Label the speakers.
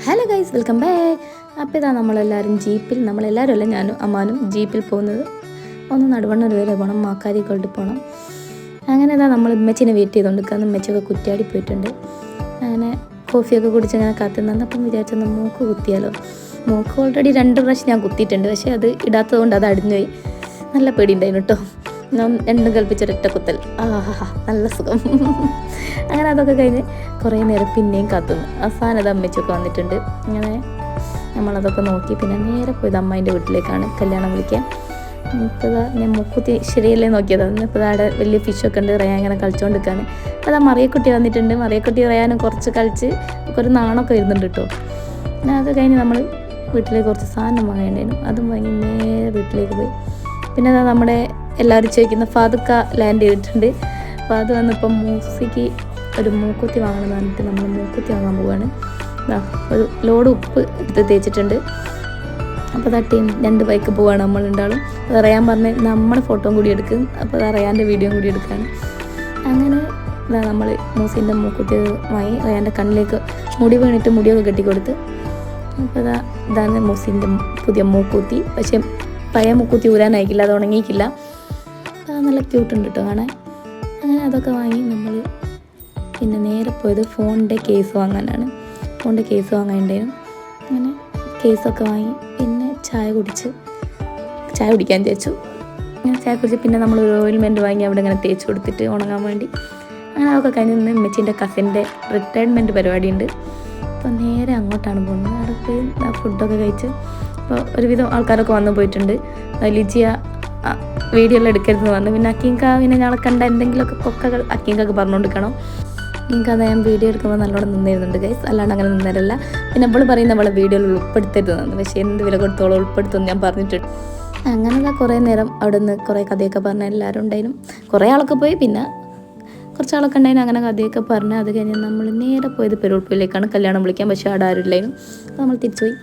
Speaker 1: Hello guys, welcome back. അപ്പോൾ ഇതാ നമ്മളെല്ലാവരും നമ്മളെല്ലാവരും അല്ല, ഞാനും അമ്മാനും ജീപ്പിൽ പോകുന്നത് ഒന്ന് നടുവണ്ണൂർ വരെ പോകണം, മാക്കാരി കൊണ്ടിട്ട് പോകണം. അങ്ങനെ ഇതാ നമ്മൾ ഉമ്മച്ചിനെ വെയിറ്റ് ചെയ്തുകൊണ്ടിരിക്കുക. ഉമ്മച്ചൊക്കെ കുറ്റിയാടി പോയിട്ടുണ്ട്. അങ്ങനെ കോഫിയൊക്കെ കുടിച്ച് അങ്ങനെ കാത്തുനിന്ന് അപ്പം വിചാരിച്ചൊന്ന് മൂക്ക് കുത്തിയാലോ. മൂക്ക് ഓൾറെഡി 2 പ്രാവശ്യം ഞാൻ കുത്തിയിട്ടുണ്ട്, പക്ഷേ അത് ഇടാത്തത് കൊണ്ട് അത് അടിഞ്ഞുപോയി. നല്ല പേടിയുണ്ടായിരുന്നു കേട്ടോ. ഞാൻ രണ്ടും കൽപ്പിച്ചൊരൊറ്റ കുത്തൽ. നല്ല സുഖം. അങ്ങനെ അതൊക്കെ കഴിഞ്ഞ് കുറേ നേരം പിന്നെയും കാത്തുനിന്ന് അവസാനം അത് അമ്മച്ചൊക്കെ വന്നിട്ടുണ്ട്. അങ്ങനെ നമ്മളതൊക്കെ നോക്കി പിന്നെ നേരെ പോയത് അമ്മേൻ്റെ വീട്ടിലേക്കാണ് കല്യാണം വിളിക്കാൻ. ഇപ്പോൾ ഞാൻ മുക്കുത്തി ശരിയല്ലേ നോക്കിയതാണ്. ഇപ്പോൾ അവിടെ വലിയ ഫിഷൊക്കെ ഉണ്ട്, റയാൻ ഇങ്ങനെ കളിച്ചുകൊണ്ടിരിക്കുകയാണ്. അപ്പോൾ അതാ മറിയക്കുട്ടി വന്നിട്ടുണ്ട്. മറിയക്കുട്ടി റയാനും കുറച്ച് കളിച്ച് ഒരു നാണമൊക്കെ വരുന്നുണ്ട് കേട്ടോ. പിന്നെ അത് കഴിഞ്ഞ് നമ്മൾ വീട്ടിലേക്ക് കുറച്ച് സാധനം വാങ്ങേണ്ടായിരുന്നു. അതും വാങ്ങി നേരെ വീട്ടിലേക്ക് പോയി. പിന്നെ അതാ നമ്മുടെ എല്ലാവരും ചോദിക്കുന്ന ഫാദുക്ക ലാൻഡ് ചെയ്തിട്ടുണ്ട്. അപ്പോൾ അത് വന്നിപ്പം മൂസിക്ക് ഒരു മൂക്കുത്തി വാങ്ങണമെന്ന് പറഞ്ഞിട്ട് നമ്മൾ മൂക്കുത്തി വാങ്ങാൻ പോവുകയാണ്. ഒരു ലോഡ് ഉപ്പ് എടുത്ത് തേച്ചിട്ടുണ്ട്. അപ്പോൾ തട്ടിയും 2 ബൈക്ക് പോവുകയാണ് നമ്മളുണ്ടാളും. അത് അറിയാൻ പറഞ്ഞ് നമ്മുടെ ഫോട്ടോയും കൂടി എടുക്കും. അപ്പോൾ അത് അറിയാൻ്റെ വീഡിയോയും കൂടി എടുക്കുകയാണ്. അങ്ങനെ ഇതാ നമ്മൾ മൂസിൻ്റെ മൂക്കുത്തി വാങ്ങി റയാൻ്റെ കണ്ണിലേക്ക് മുടി വീണിട്ട് മുടിയൊക്കെ കെട്ടിക്കൊടുത്ത്. അപ്പോൾ ഇതാണ് മൂസിൻ്റെ പുതിയ മൂക്കുത്തി. പക്ഷേ പഴയ മൂക്കുത്തി ഊരാനായിക്കില്ല, അത് ഉണങ്ങിയിട്ടില്ല. അത് നല്ല ക്യൂട്ടുണ്ട് കേട്ടോ കാണാൻ. അങ്ങനെ അതൊക്കെ വാങ്ങി നമ്മൾ പിന്നെ നേരെ പോയത് ഫോണിൻ്റെ കേസ് വാങ്ങാനാണ്. ഫോണിൻ്റെ കേസ് വാങ്ങാനുണ്ടായിരുന്നു. അങ്ങനെ കേസൊക്കെ വാങ്ങി പിന്നെ ചായ കുടിക്കാൻ തേച്ചു. അങ്ങനെ ചായ കുടിച്ച് പിന്നെ നമ്മൾ ഒരു ഓയിൽമെൻറ്റ് വാങ്ങി അവിടെ ഇങ്ങനെ തേച്ച് കൊടുത്തിട്ട് ഉണങ്ങാൻ വേണ്ടി. അങ്ങനെ അതൊക്കെ കഴിഞ്ഞ് നിന്ന് ഉമ്മച്ചീൻ്റെ കസിൻ്റെ റിട്ടയർമെൻറ്റ് പരിപാടിയുണ്ട്. അപ്പോൾ നേരെ അങ്ങോട്ടാണ് പോകുന്നത്. അവിടെ പോയി ഫുഡൊക്കെ കഴിച്ച് അപ്പോൾ ഒരുവിധം ആൾക്കാരൊക്കെ വന്നു പോയിട്ടുണ്ട്. ലിജിയ വീഡിയോ എല്ലാം എടുക്കരുതെന്ന് പറഞ്ഞു. പിന്നെ അക്കീങ്ക പിന്നെ ഞങ്ങളെ കണ്ട എന്തെങ്കിലുമൊക്കെ കൊക്കകൾ അക്കീങ്കൊക്കെ പറഞ്ഞുകൊണ്ടിരിക്കണം. എനിക്ക് അത് ഞാൻ വീഡിയോ എടുക്കുമ്പോൾ നല്ലോണം നിന്നിരുന്നുണ്ട് ഗൈസ്, അല്ലാണ്ട് അങ്ങനെ നിന്നേരല്ല. പിന്നെ അവൾ പറയുന്ന അവളെ വീഡിയോയിൽ ഉൾപ്പെടുത്തരുതെന്ന്, പക്ഷേ എന്ത് വില കൊടുത്തോളം ഉൾപ്പെടുത്തുമെന്ന് ഞാൻ പറഞ്ഞിട്ടുണ്ട്. അങ്ങനെ കുറേ നേരം അവിടെ നിന്ന് കുറേ കഥയൊക്കെ പറഞ്ഞ എല്ലാവരും ഉണ്ടായിരുന്നു. കുറേ ആളൊക്കെ പോയി, പിന്നെ കുറച്ച് ആളൊക്കെ ഉണ്ടായിരുന്നു. അങ്ങനെ കഥയൊക്കെ പറഞ്ഞ് അത് കഴിഞ്ഞ് നമ്മൾ നേരെ പോയത് പെരുൾപ്പൂരിലേക്കാണ് കല്യാണം വിളിക്കാൻ. പക്ഷേ അവിടെ ആരും ഇല്ലായിരുന്നു. അപ്പോൾ നമ്മൾ തിരിച്ചുപോയി.